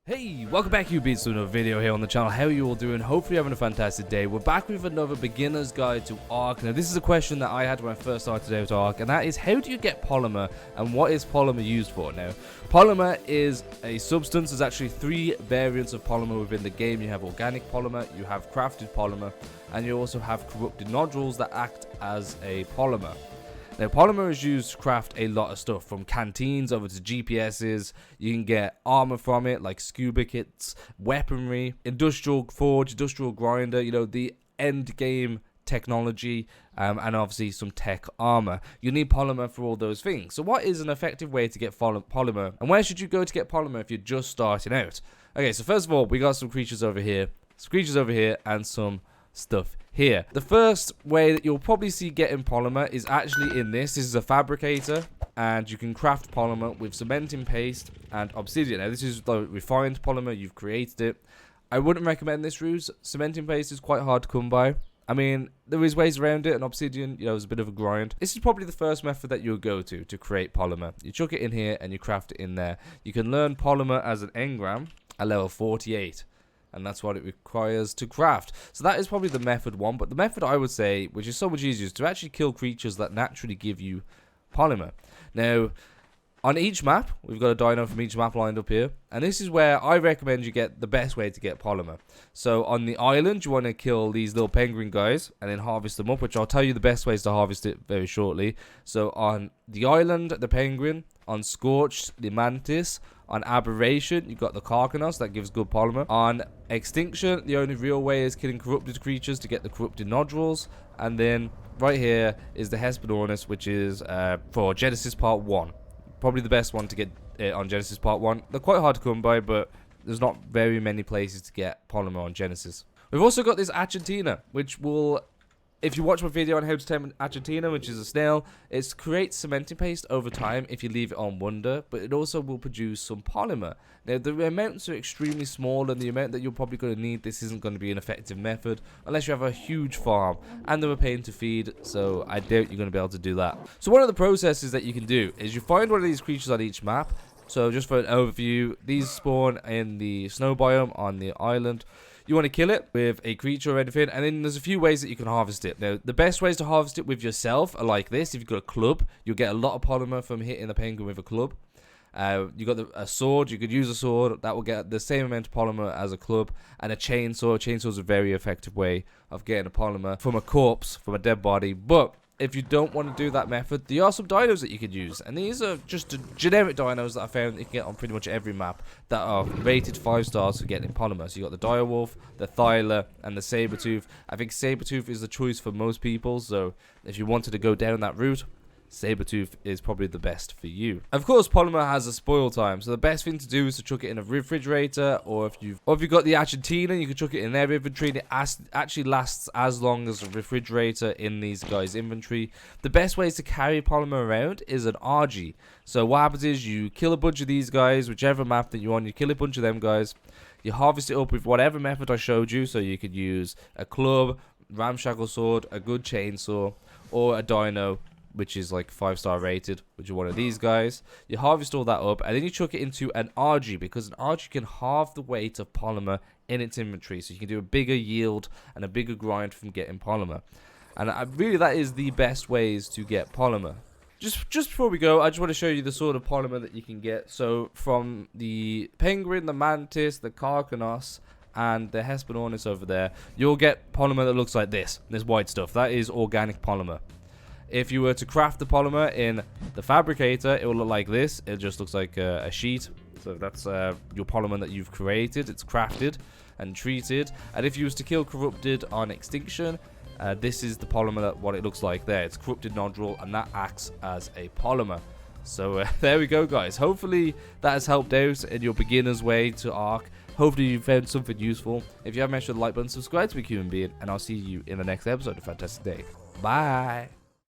Hey, welcome back you beats to another video here on the channel. How are you all doing? Hopefully you're having a fantastic day. We're back with another beginner's guide to Ark. Now this is a question that I had when I first started today with Ark, and that is, how do you get polymer and what is polymer used for? Now polymer is a substance. There's actually three variants of polymer within the game. You have organic polymer, you have crafted polymer, and you also have corrupted nodules that act as a polymer. Now, polymer is used to craft a lot of stuff, from canteens over to GPSs. You can get armor from it, like scuba kits, weaponry, industrial forge, industrial grinder, you know, the end game technology, and obviously some tech armor. You need polymer for all those things. So what is an effective way to get polymer, and where should you go to get polymer if you're just starting out? Okay, so first of all, we got some creatures over here, and some stuff here. The first way that you'll probably see getting polymer is actually in this. This is a fabricator, and you can craft polymer with cementing paste and obsidian. Now this is the refined polymer. You've created it. I wouldn't recommend this route. Cementing paste is quite hard to come by. I mean, there is ways around it, and obsidian, you know, is a bit of a grind. This is probably the first method that you'll go to create polymer. You chuck it in here and you craft it in there. You can learn polymer as an engram at level 48. And that's what it requires to craft. So that is probably the method one. But the method I would say, which is so much easier, is to actually kill creatures that naturally give you polymer. Now, on each map, we've got a dino from each map lined up here. And this is where I recommend you get the best way to get polymer. So on the island, you want to kill these little penguin guys and then harvest them up, which I'll tell you the best ways to harvest it very shortly. So on the island, the penguin. On Scorched, the mantis. On Aberration, you've got the Carcanos, that gives good polymer. On Extinction, the only real way is killing corrupted creatures to get the corrupted nodules. And then right here is the Hesperornis, which is for Genesis Part 1. Probably the best one to get on Genesis Part 1. They're quite hard to come by, but there's not very many places to get polymer on Genesis. We've also got this Achantina, which will... If you watch my video on how to tame Achantina, which is a snail, it creates cementing paste over time if you leave it on Wonder, but it also will produce some polymer. Now, the amounts are extremely small, and the amount that you're probably going to need, this isn't going to be an effective method, unless you have a huge farm, and they're a pain to feed, so I doubt you're going to be able to do that. So one of the processes that you can do is you find one of these creatures on each map. So just for an overview, these spawn in the snow biome on the island. You want to kill it with a creature or anything, and then there's a few ways that you can harvest it. Now, the best ways to harvest it with yourself are like this. If you've got a club, you'll get a lot of polymer from hitting the penguin with a club. You got a sword, you could use a sword, that will get the same amount of polymer as a club. And a chainsaw. A chainsaw is a very effective way of getting a polymer from a corpse, from a dead body. But if you don't want to do that method, there are some dinos that you could use, and these are just generic dinos that I found you can get on pretty much every map that are rated 5 stars for getting polymer. So you got the direwolf, the thyla, and the sabertooth. I think sabertooth is the choice for most people, so if you wanted to go down that route, sabertooth is probably the best for you. Of course, polymer has a spoil time, so the best thing to do is to chuck it in a refrigerator, or if you've got the Achantina, you can chuck it in their inventory. It actually lasts as long as a refrigerator in these guys' inventory. The best ways to carry polymer around is an RG. So what happens is you kill a bunch of these guys, whichever map that you're on, you kill a bunch of them guys. You harvest it up with whatever method I showed you, so you could use a club, ramshackle sword, a good chainsaw, or a dino, which is like 5-star rated, which is one of these guys. You harvest all that up, and then you chuck it into an RG, because an RG can halve the weight of polymer in its inventory, so you can do a bigger yield and a bigger grind from getting polymer. And really, that is the best ways to get polymer. Just before we go, I just want to show you the sort of polymer that you can get. So from the penguin, the mantis, the carcanos, and the Hesperornis over there, you'll get polymer that looks like this white stuff. That is organic polymer. If you were to craft the polymer in the fabricator, it will look like this. It just looks like a sheet. So that's your polymer that you've created. It's crafted and treated. And if you was to kill corrupted on Extinction, this is the polymer, what it looks like there. It's corrupted nodule, and that acts as a polymer. So there we go, guys. Hopefully that has helped out in your beginner's way to Ark. Hopefully you found something useful. If you haven't, make sure to like button, subscribe to be a human being, and I'll see you in the next episode. A fantastic day. Bye.